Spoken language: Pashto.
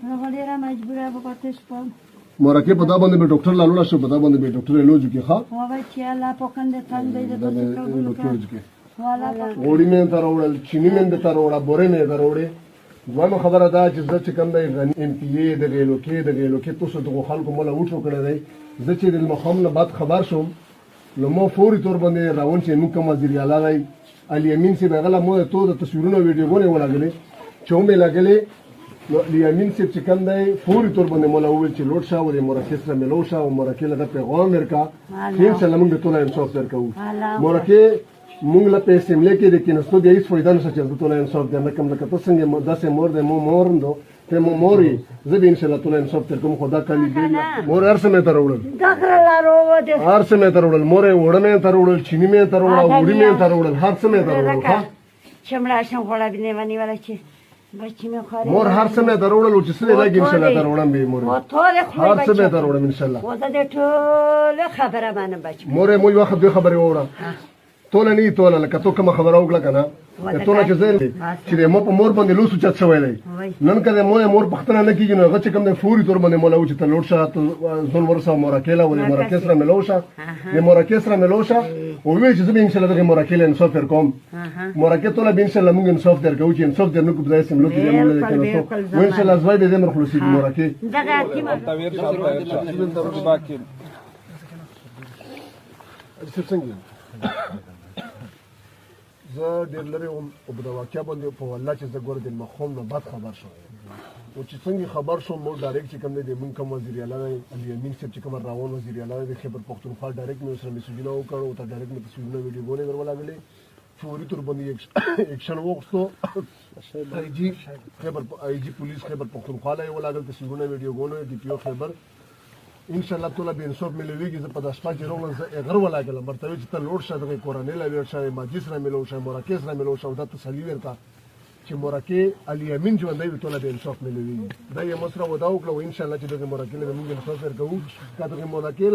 نو ډیره مجبوره به پاتې شپم مرکه په دا باندې به ډاکټر لاله شو په دا باندې به ډاکټر لوجو کې ښا وای چې الله پکند تان دې د تاسو قبول کړي والا غوړی مې تر وړل چینی مې تر وړه بورې مې تر وړې دوه خبره ده چې زه چې کوم دی ام پی ای د غیلو کې تاسو دغه خلکو مولا وټو کړی دی زه چې د مخام نه بعد خبر شوم نو مو فوري تور باندې راون چې نو کوم وزیر اعلی دی علي امین سی بغلا مو ته د تصویرونو ویډیوګونه ولاګلې چې مې لګلې نو علي امین سی چې کوم دی فوري تور باندې مولا وویل چې لوټ شاو د مرکه سره ملو شاو مرکه له پیغام ورکا چې سلام دې ټول انصاف درکو مرکه مونږ له پیسې ملکې د کینستو د هیڅ فائدہ نشته چې ټول انصاف درنه کوم لکه تاسو څنګه داسې مور د مو مورندو ته مو موري زه به ان شاء الله ټول انصاف تر کوم خدا کلی دی مور هر څه مې تر وړل دغه لارو ودی هر څه مې تر وړل مور وړمه تر وړل چینی مې تر وړل وړي مې تر وړل هر څه مې تر وړل ها چمړا شم غوړه بنې ونی ولا چې بچی مې خوري مور هر څه مې تر وړل چې څه لګي ان شاء الله تر وړم به مور او ټول هر څه مې تر وړم ان شاء الله و زه دې ټول خبره باندې بچ مور مو یو وخت خبره وړه ټول نه ټول لکه تو کوم خبره وکړه کنه ټول چې زه چې مو په مور باندې لوسو چت شوی دی نن کله مور پختنه نه کیږي نو هغه چې کوم د فوري تور باندې مولا و چې ته لوټ شه ځون ورسره مراکله ولې مراکه سره ملوشه د مراکه سره ملوشه او وی چې زه ان شاء الله د مراکله انصاف پر کوم مراکه ټول به ان شاء الله موږ انصاف درکو چې انصاف درنو کو ځای سم لوټي موږ له کنه و ان شاء الله زوی به زمر خلاصي مراکه دغه تیمه تاویر شاته باکین څنګه زه ډېر لري او په دا واقعیا باندې په والله چې زه ګور د مخوم نه بعد خبر شوم او چې څنګه خبر شوم مو ډایرکټ چې کوم دی مونږ کوم وزیر اعلی علي امین صاحب چې کوم راون وزیر اعلی د خیبر پختونخوا ډایرکټ مې سره میسجونه وکړو او ته ډایرکټ مې تصویرونه ویډیوګونه ورولګلې فوري تور باندې اکشن وغوښتو آی جی پولیس خیبر پختونخوا له ولاګل تصویرونه ویډیوګونه ډي پی او خیبر ان شاء الله تعالی به انصاف ملويږي زه په داس پاج روغله زه غر ولاګل مرتبه چې ته لوړ شه د کورانه لا ویل شه ماجس را ملو شه مراکز را ملو شه دا تسلی ورکا چې مراکه علي امین ژوندۍ وي ټول به انصاف ملويږي دا یې مسره ودا وکړو ان شاء الله چې د مراکه له موږ انصاف ورکو کاته مراکه